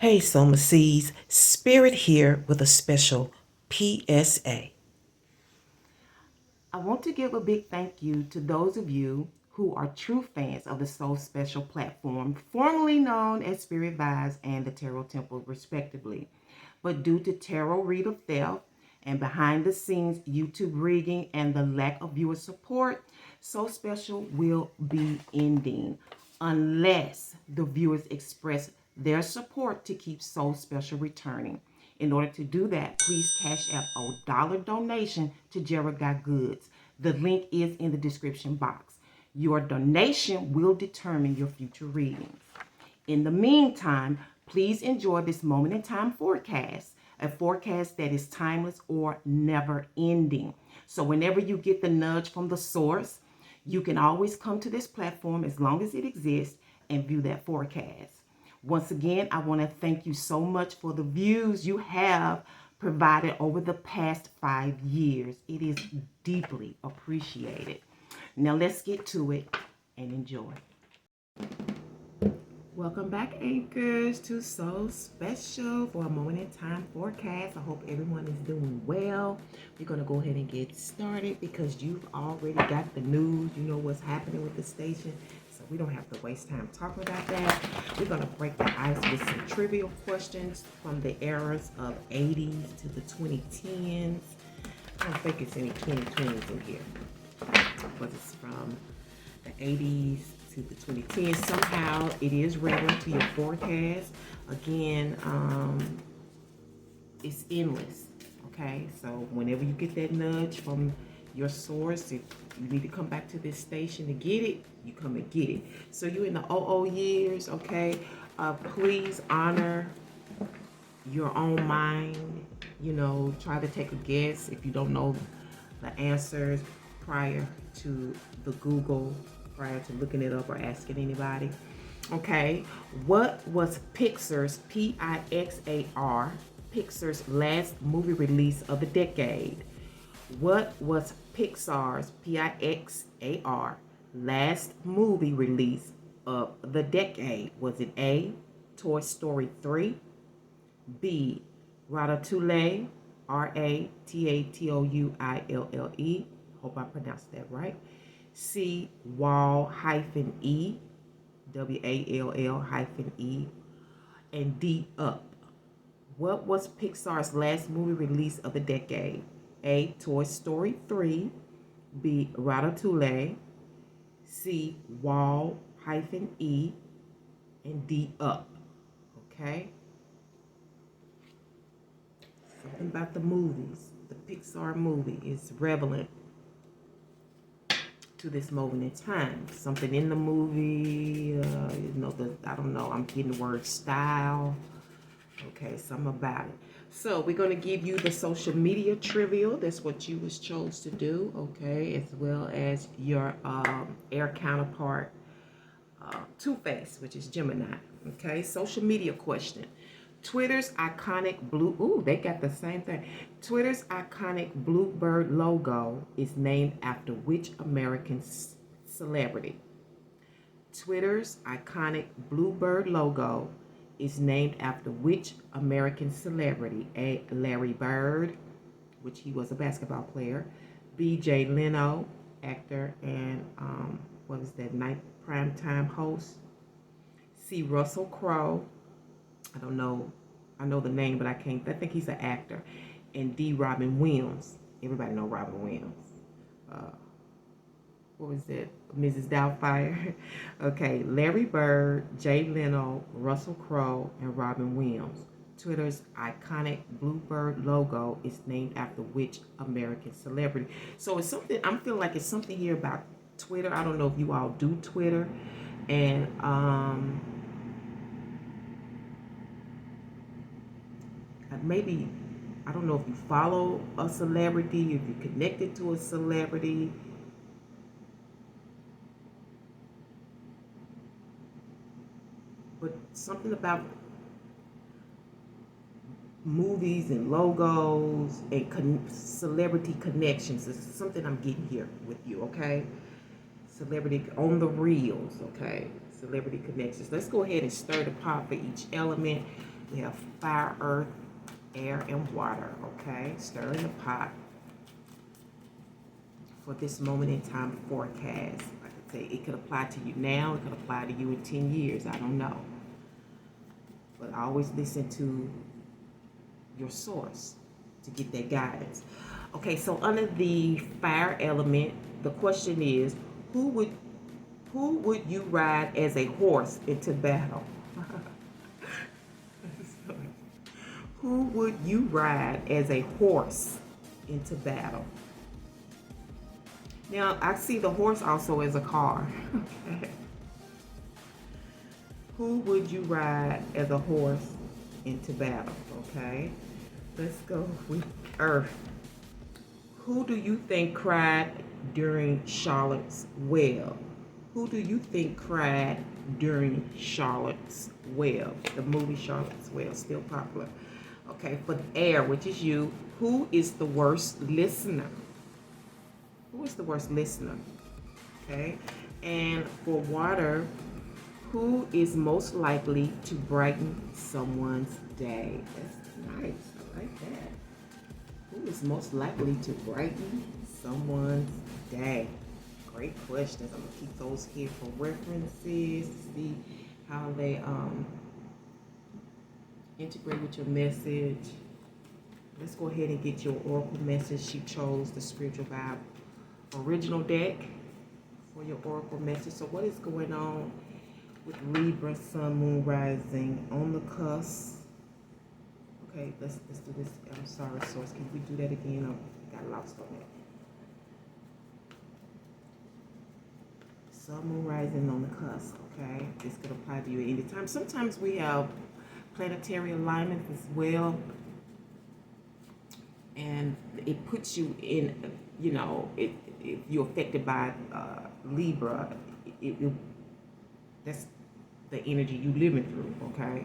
Hey, Soma Seeds, Spirit here with a special PSA. I want to give a big thank you to those of you who are true fans of the Soul Special platform, formerly known as Spirit Vibes and the Tarot Temple, respectively. But due to tarot reader theft and behind the scenes YouTube rigging and the lack of viewer support, Soul Special will be ending unless the viewers express their support to keep Soul Special returning. In order to do that, please cash out a dollar donation to geraoftradesandgoods. The link is in the description box. Your donation will determine your future readings. In the meantime, please enjoy this moment in time forecast, a forecast that is timeless or never ending. So whenever you get the nudge from the source, you can always come to this platform as long as it exists and view that forecast. Once again, I want to thank you so much for the views you have provided over the past 5 years. It is deeply appreciated. Now let's get to it and enjoy. Welcome back, anchors, to Soul Special for a moment in time forecast. I hope everyone is doing well. We're going to go ahead and get started because you've already got the news. You know what's happening with the station, so we don't have to waste time talking about that. We're going to break the ice with some trivial questions from the eras of 80s to the 2010s. I don't think it's any 2020s in here, but it's from the 80s to the 2010s. Somehow it is relevant to your forecast. Again, it's endless. Okay, so whenever you get that nudge from your source, if you need to come back to this station to get it, you come and get it. So you're in the 00 years, okay? Please honor your own mind. You know, try to take a guess if you don't know the answers prior to the Google, prior to looking it up or asking anybody. Okay, what was Pixar's, Pixar, Pixar's last movie release of the decade? What was Pixar's, Pixar, last movie release of the decade? Was it A, Toy Story 3, B, Ratatouille, Ratatouille, hope I pronounced that right, C, Wall-E, Wall-E, and D, Up? What was Pixar's last movie release of the decade? A, Toy Story 3, B, Ratatouille, C, Wall-E, and D, Up. Okay? Something about the movies, the Pixar movie is relevant to this moment in time. Something in the movie, I don't know, I'm getting the word style. Okay, something about it. So we're going to give you the social media trivial. That's what you was chose to do, okay, as well as your air counterpart, Two-Face, which is Gemini. Okay, social media question. Twitter's iconic blue, they got the same thing. Twitter's iconic bluebird logo is named after which American celebrity? Twitter's iconic bluebird logo is named after which American celebrity? A, Larry Bird, which he was a basketball player. B, Jay Leno, actor and what is that, night primetime host. C, Russell Crowe. I don't know. I know the name, but I think he's an actor. And D, Robin Williams. Everybody know Robin Williams. What was that? Mrs. Doubtfire. Okay, Larry Bird, Jay Leno, Russell Crowe, and Robin Williams. Twitter's iconic bluebird logo is named after which American celebrity? So it's something, I'm feeling like it's something here about Twitter. I don't know if you all do Twitter. And maybe, I don't know if you follow a celebrity, if you're connected to a celebrity. But something about movies and logos and celebrity connections is something I'm getting here with you, okay? Celebrity on the reels, okay? Celebrity connections. Let's go ahead and stir the pot for each element. We have fire, earth, air, and water, okay? Stir in the pot for this moment in time forecast. Like I say, it could apply to you now. It could apply to you in 10 years. I don't know. But always listen to your source to get that guidance. Okay, so under the fire element, the question is, who would you ride as a horse into battle? Who would you ride as a horse into battle? Now, I see the horse also as a car. Okay. Who would you ride as a horse into battle? Okay. Let's go with Earth. Who do you think cried during Charlotte's Web? Who do you think cried during Charlotte's Web? The movie Charlotte's Web, still popular. Okay, for the air, which is you, who is the worst listener? Who is the worst listener? Okay, and for water, who is most likely to brighten someone's day? That's nice, I like that. Who is most likely to brighten someone's day? Great questions. I'm gonna keep those here for references to see how they integrate with your message. Let's go ahead and get your oracle message. She chose the Spiritual Vibe original deck for your oracle message. So what is going on with Libra, Sun, Moon, Rising on the cusp? Okay, let's do this. I'm sorry, source. Can we do that again? I got lost on it. Sun, Moon, Rising on the cusp. Okay, this could apply to you at any time. Sometimes we have planetary alignments as well, and it puts you in, you know, if you're affected by Libra, that's the energy you living through, okay?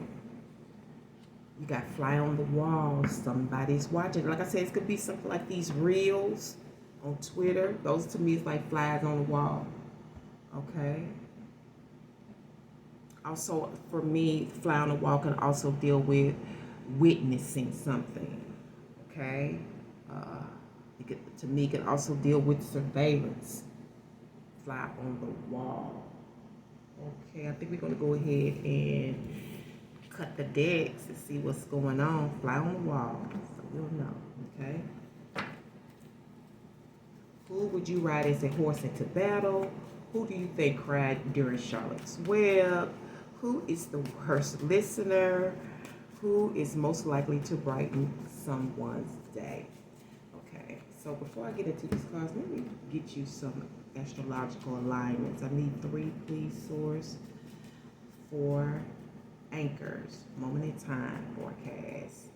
You got fly on the wall, somebody's watching. Like I said, it could be something like these reels on Twitter. Those to me is like flies on the wall, okay? Also, for me, fly on the wall can also deal with witnessing something, okay? To me, it can also deal with surveillance. Fly on the wall. Okay, I think we're going to go ahead and cut the decks and see what's going on. Fly on the wall, so we'll know, okay? Who would you ride as a horse into battle? Who do you think cried during Charlotte's Web? Who is the worst listener? Who is most likely to brighten someone's day? Okay, so before I get into these cards, let me get you some astrological alignments. I need 3, please, source. 4 anchors, moment in time forecast.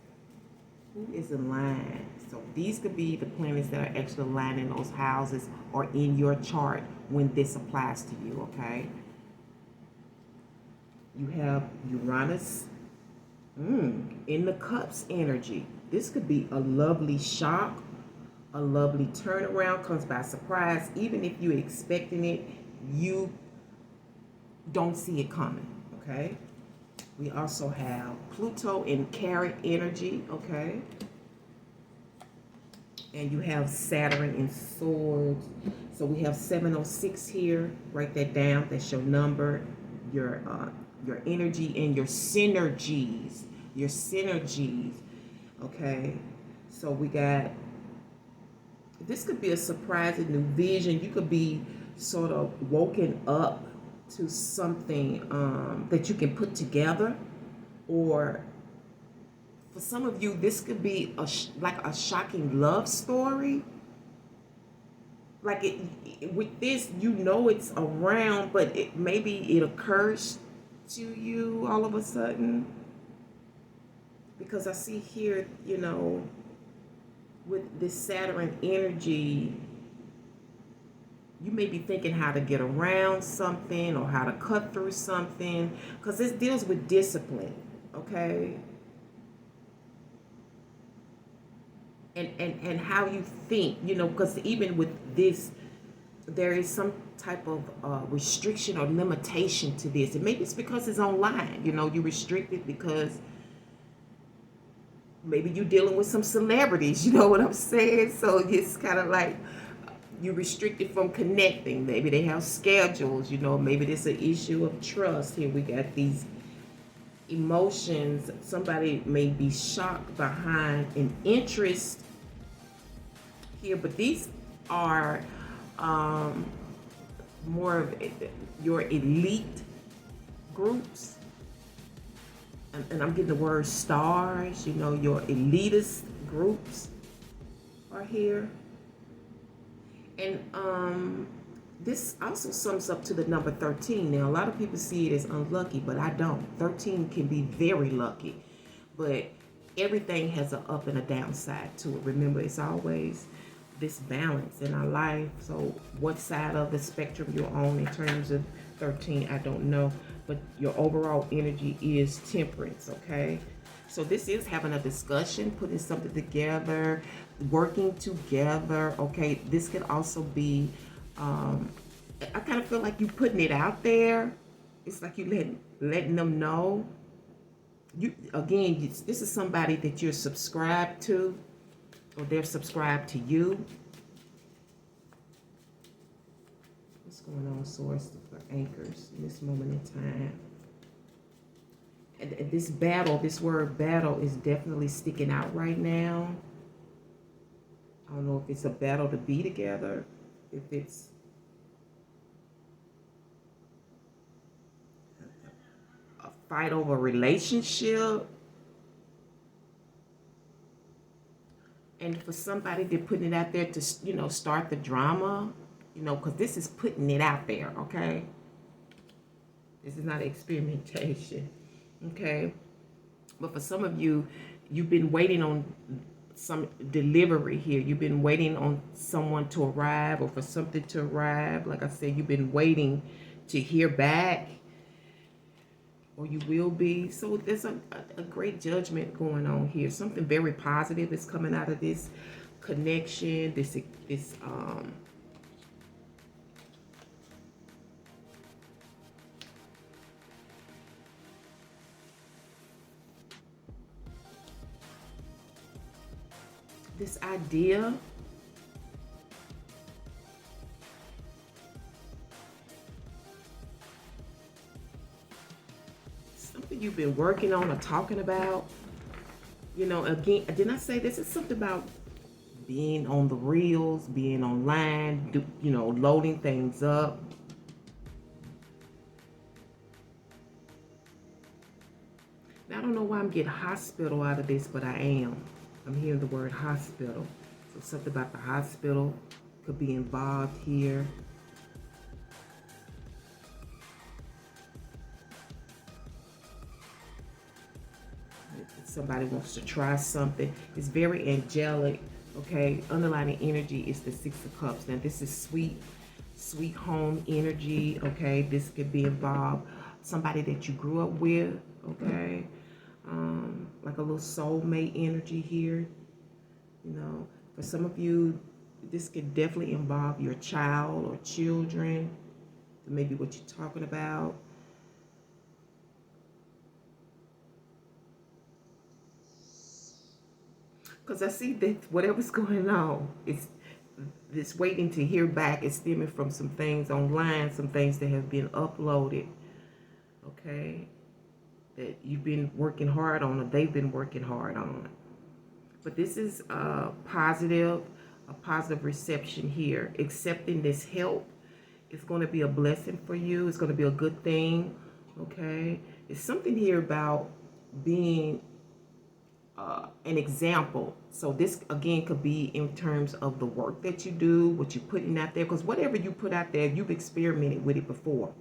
Who is in line? So these could be the planets that are actually aligned in those houses or in your chart when this applies to you, okay? You have Uranus in the cups energy. This could be a lovely shock, a lovely turnaround, comes by surprise. Even if you're expecting it, you don't see it coming, okay? We also have Pluto in Carrot energy, okay? And you have Saturn in Swords. So we have 706 here. Write that down. That's your number, your energy, and your synergies. Your synergies, okay? So we got, this could be a surprising new vision. You could be sort of woken up to something that you can put together, or for some of you, this could be like a shocking love story. Like with this, you know it's around, but maybe it occurs to you all of a sudden. Because I see here, you know, with this Saturn energy, you may be thinking how to get around something or how to cut through something, because this deals with discipline, okay? And how you think, you know, because even with this, there is some type of restriction or limitation to this. And maybe it's because it's online, you know, you're restricted because maybe you're dealing with some celebrities, you know what I'm saying? So it's kind of like you're restricted from connecting. Maybe they have schedules, you know, maybe there's an issue of trust. Here we got these emotions. Somebody may be shocked behind an interest here, but these are more of your elite groups. And I'm getting the word stars, you know, your elitist groups are here. And this also sums up to the number 13. Now, a lot of people see it as unlucky, but I don't. 13 can be very lucky, but everything has an up and a downside to it. Remember, it's always this balance in our life. So what side of the spectrum you're on in terms of 13, I don't know, but your overall energy is temperance, okay? So this is having a discussion, putting something together, working together, okay? This could also be, I kind of feel like you putting it out there. It's like you letting them know. You again, this is somebody that you're subscribed to, or they're subscribed to you. What's going on, source, for anchors in this moment in time? And this battle, this word battle, is definitely sticking out right now. I don't know if it's a battle to be together, if it's a fight over a relationship. And for somebody, they're putting it out there to, you know, start the drama, you know, because this is putting it out there, okay? This is not experimentation, okay? But for some of you, you've been waiting on some delivery here. You've been waiting on someone to arrive or for something to arrive. Like I said, you've been waiting to hear back, or you will be. So there's a great judgment going on here. Something very positive is coming out of this connection, this this idea something you've been working on or talking about. You know, again, didn't I say this is something about being on the reels, being online, you know, loading things up. Now, I don't know why I'm getting hospital out of this, but I am. I'm hearing the word hospital. So something about the hospital could be involved here. Somebody wants to try something. It's very angelic, okay? Underlying energy is the Six of Cups. Now, this is sweet home energy, okay? This could be involved. Somebody that you grew up with, okay? Like a little soulmate energy here. You know, for some of you, this could definitely involve your child or children. Maybe what you're talking about. Because I see that whatever's going on, it's this waiting to hear back is stemming from some things online, some things that have been uploaded, okay, that you've been working hard on or they've been working hard on. But this is a positive reception here. Accepting this help is going to be a blessing for you. It's going to be a good thing, okay? It's something here about being an example. So this again could be in terms of the work that you do, what you're putting out there, because whatever you put out there, you've experimented with it before.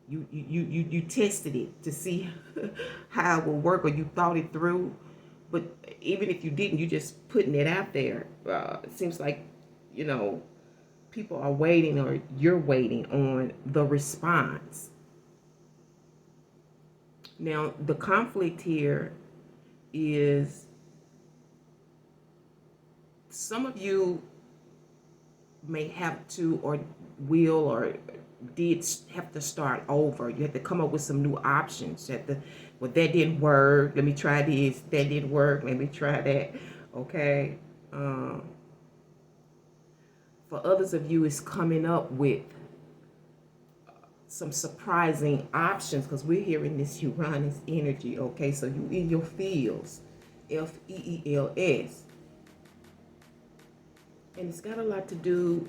You tested it to see how it will work, or you thought it through. But even if you didn't, you just putting it out there. It seems like, you know, people are waiting, or you're waiting on the response. Now, the conflict here is some of you may have to or will or did have to start over. You had to come up with some new options. You had to, well, that didn't work. Let me try this. That didn't work. Let me try that. Okay. For others of you, it's coming up with some surprising options because we're here in this Uranus energy. Okay, so you in your fields, FEELS, and it's got a lot to do.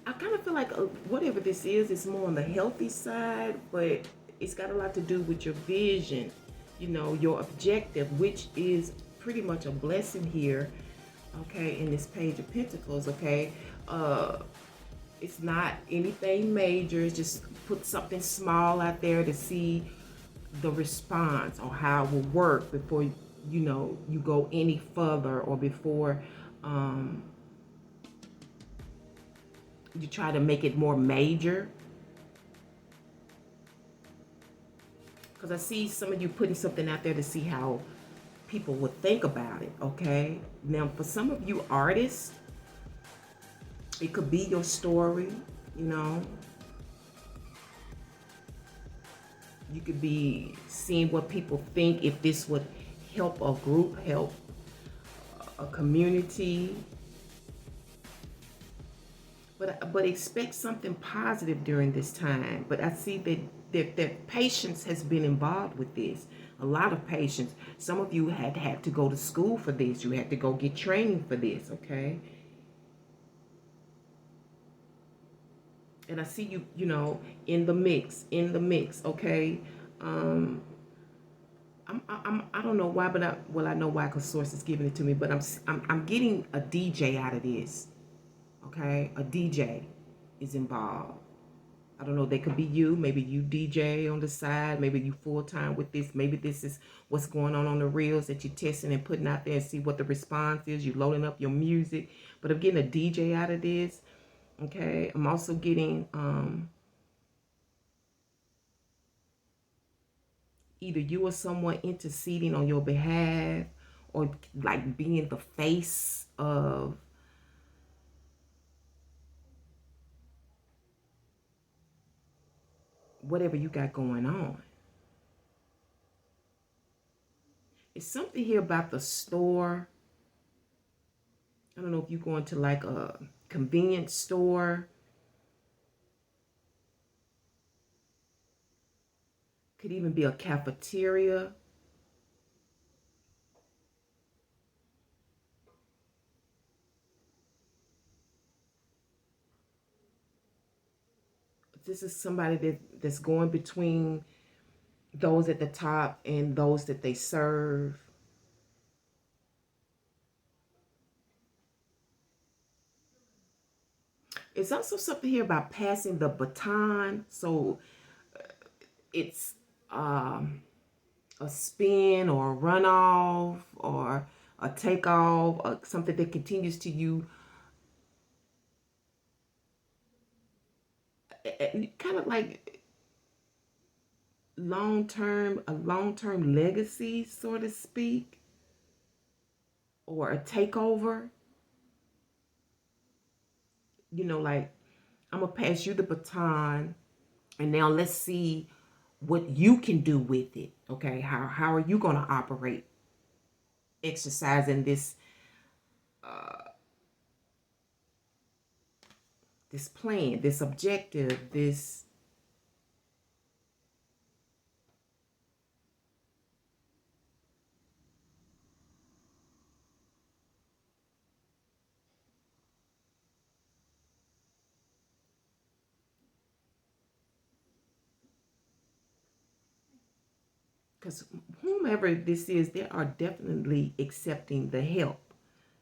I kind of feel like whatever this is, it's more on the healthy side, but it's got a lot to do with your vision, your objective, which is pretty much a blessing here, okay, in this Page of Pentacles, okay? It's not anything major. It's just put something small out there to see the response or how it will work before, you go any further, or before you try to make it more major. Because I see some of you putting something out there to see how people would think about it, okay? Now, for some of you artists, it could be your story, You could be seeing what people think, if this would help a group, help a community. But expect something positive during this time. But I see that patience has been involved with this. A lot of patience. Some of you had to go to school for this. You had to go get training for this, okay? And I see you, in the mix, okay? I don't know why, but I know why, because Source is giving it to me. But I'm getting a DJ out of this. Okay, a DJ is involved. I don't know, they could be you. Maybe you DJ on the side. Maybe you full-time with this. Maybe this is what's going on the reels that you're testing and putting out there and see what the response is. You're loading up your music. But I'm getting a DJ out of this. Okay, I'm also getting either you or someone interceding on your behalf, or like being the face of whatever you got going on. It's something here about the store. I don't know if you're going to like a convenience store. Could even be a cafeteria. This is somebody that's going between those at the top and those that they serve. It's also something here about passing the baton. So it's a spin or a runoff or a takeoff, or something that continues to you. Kind of like a long-term legacy, so to speak, or a takeover. Like, I'm gonna pass you the baton, and now let's see what you can do with it. Okay, how are you gonna operate, exercising this this plan, this objective, this. Because whomever this is, they are definitely accepting the help.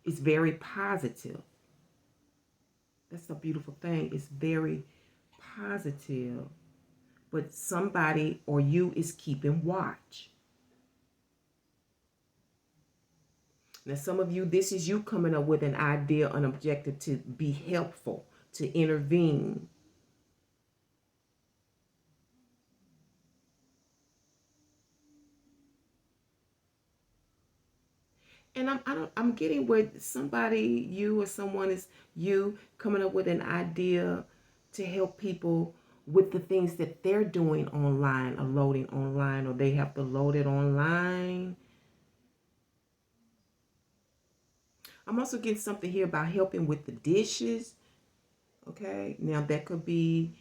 It's very positive. That's a beautiful thing. It's very positive. But somebody or you is keeping watch. Now, some of you, this is you coming up with an idea, an objective to be helpful, to intervene. And I'm getting where somebody, you or someone is you coming up with an idea to help people with the things that they're doing online or loading online, or they have to load it online. I'm also getting something here about helping with the dishes. Okay, now that could be,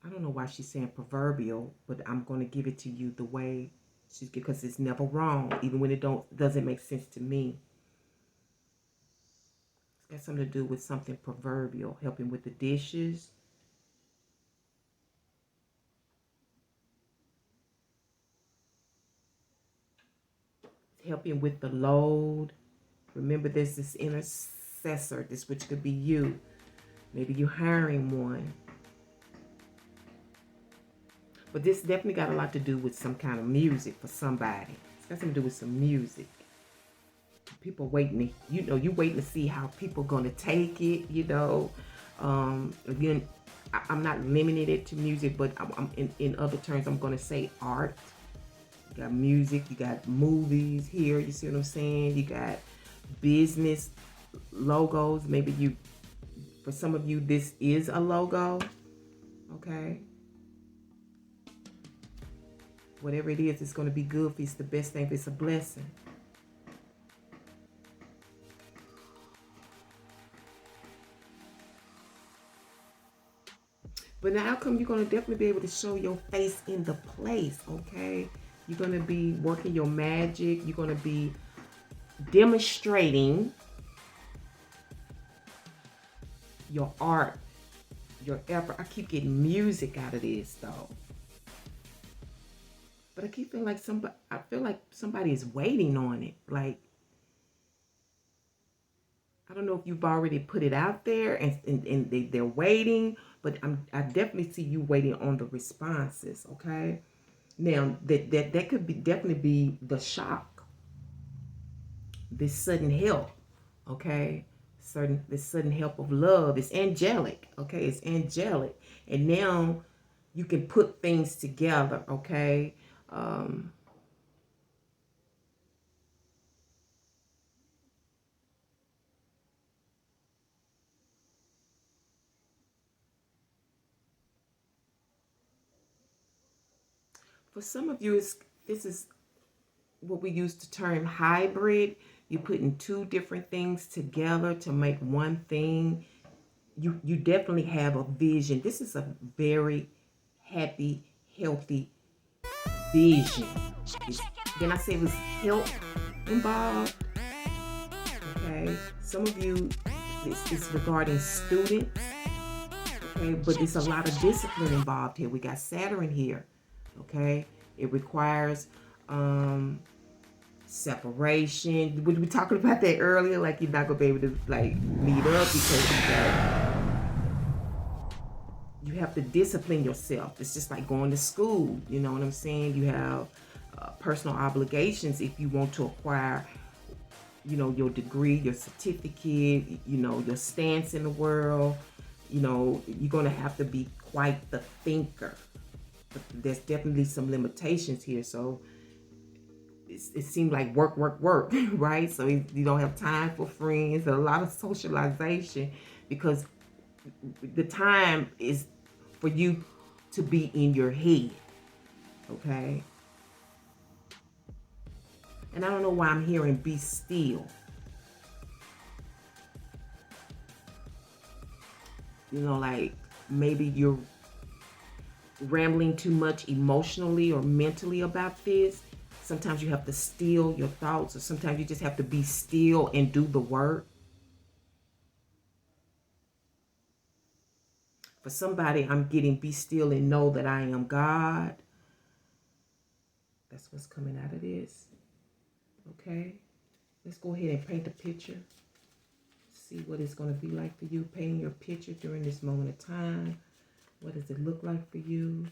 I don't know why she's saying proverbial, but I'm going to give it to you the way she's, because it's never wrong, even when it doesn't make sense to me. It's got something to do with something proverbial, helping with the dishes. Helping with the load. Remember, there's this intercessor, this which could be you. Maybe you're hiring one. But this definitely got a lot to do with some kind of music for somebody. It's got something to do with some music. People waiting, you waiting to see how people gonna take it, Again, I'm not limiting it to music, but I'm in other terms, I'm gonna say art. You got music, you got movies here, you see what I'm saying? You got business logos. Maybe for some of you, this is a logo, okay? Whatever it is, it's going to be good if it's the best thing, if it's a blessing. But the outcome, you're going to definitely be able to show your face in the place, okay? You're going to be working your magic. You're going to be demonstrating your art, your effort. I keep getting music out of this, though. But I keep feeling like somebody is waiting on it. Like, I don't know if you've already put it out there and they're waiting, but I definitely see you waiting on the responses, okay? Now, that could definitely be the shock, this sudden help, okay? This sudden help of love. It's angelic, okay? It's angelic. And now you can put things together, okay? For some of you, this is what we use to term hybrid. You're putting two different things together to make one thing. You definitely have a vision. This is a very happy, healthy vision. Then I say it was health involved. Okay, some of you, it's regarding students. Okay, but there's a lot of discipline involved here. We got Saturn here. Okay, it requires separation. We were talking about that earlier. Like, you're not gonna be able to like meet up because you have to discipline yourself. It's just like going to school. You know what I'm saying? You have personal obligations if you want to acquire, your degree, your certificate, your stance in the world. You're gonna have to be quite the thinker. But there's definitely some limitations here. So it seems like work, right? So you don't have time for friends, a lot of socialization, because the time is for you to be in your head, okay? And I don't know why I'm hearing be still. Like maybe you're rambling too much emotionally or mentally about this. Sometimes you have to still your thoughts, or sometimes you just have to be still and do the work. For somebody, I'm getting be still and know that I am God. That's what's coming out of this. Okay? Let's go ahead and paint a picture. See what it's going to be like for you, painting your picture during this moment of time. What does it look like for you?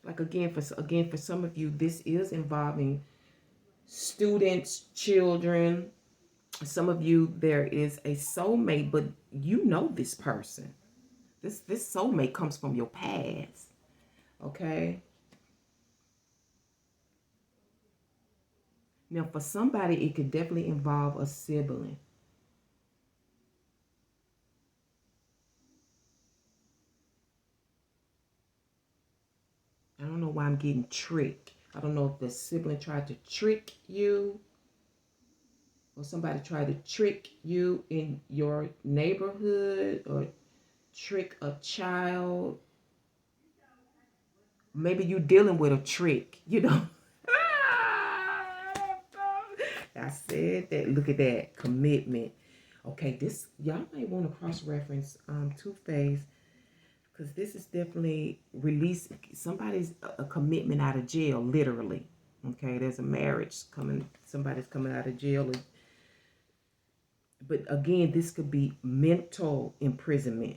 Like again, for some of you, this is involving students, children. Some of you, there is a soulmate, but you know this person. This soulmate comes from your past. Okay? Now, for somebody, it could definitely involve a sibling. why I'm getting tricked. I don't know if the sibling tried to trick you, or somebody tried to trick you in your neighborhood, or trick a child. Maybe you're dealing with a trick, you know. I said that. Look at that commitment. Okay, this y'all might want to cross-reference Two-Face, because this is definitely release somebody's a commitment out of jail, literally. Okay, there's a marriage coming. Somebody's coming out of jail. But again, this could be mental imprisonment.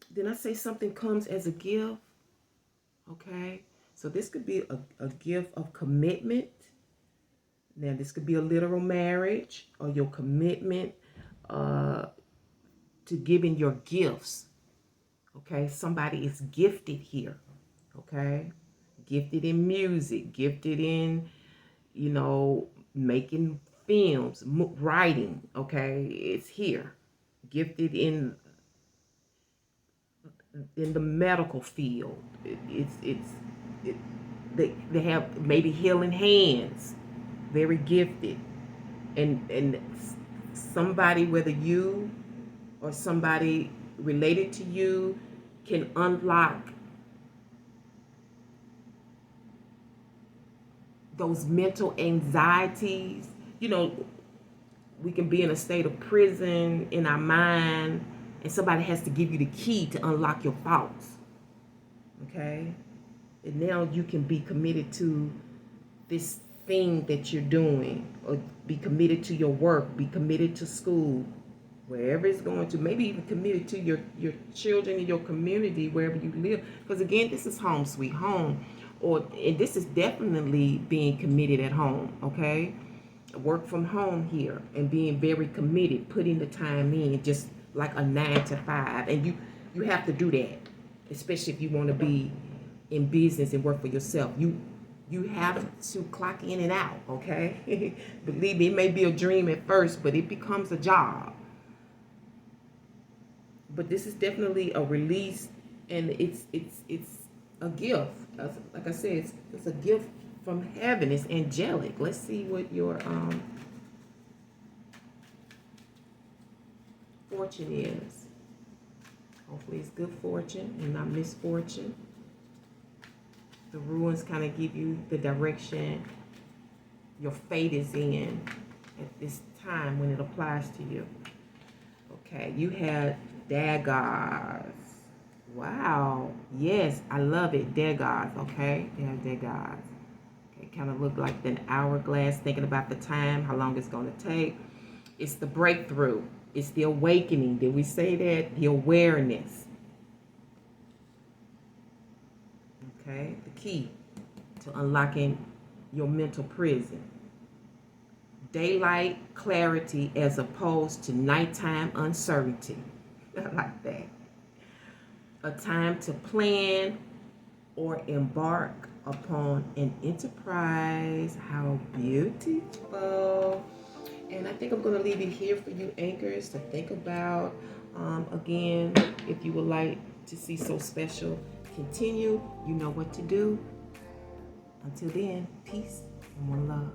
Then I say something comes as a gift. Okay, so this could be a gift of commitment. Now, this could be a literal marriage, or your commitment to giving your gifts. Okay, somebody is gifted here. Okay, gifted in music, gifted in, making films, writing. Okay, it's here. Gifted in the medical field. They have maybe healing hands. Very gifted, and somebody, whether you or somebody related to you, can unlock those mental anxieties. We can be in a state of prison in our mind, and somebody has to give you the key to unlock your thoughts. Okay, and now you can be committed to this thing that you're doing, or be committed to your work, be committed to school, wherever it's going to, maybe even committed to your children in your community, wherever you live. Because again, this is home sweet home, and this is definitely being committed at home. Okay, work from home here, and being very committed, putting the time in, just like a 9 to 5. And you have to do that, especially if you want to be in business and work for yourself. You have to clock in and out, okay? Believe me, it may be a dream at first, but it becomes a job. But this is definitely a release, and it's a gift. Like I said, it's a gift from heaven. It's angelic. Let's see what your fortune is. Hopefully it's good fortune and not misfortune. The ruins kind of give you the direction your fate is in at this time when it applies to you. Okay, you had daggers. Wow. Yes, I love it. Daggers, okay? You have daggers. Okay, kind of look like an hourglass, thinking about the time, how long it's going to take. It's the breakthrough. It's the awakening. Did we say that? The awareness. Okay, the key to unlocking your mental prison. Daylight clarity as opposed to nighttime uncertainty. I like that. A time to plan or embark upon an enterprise. How beautiful. And I think I'm going to leave it here for you anchors to think about. Again, if you would like to see So Special continue, you know what to do. Until then, peace and one love.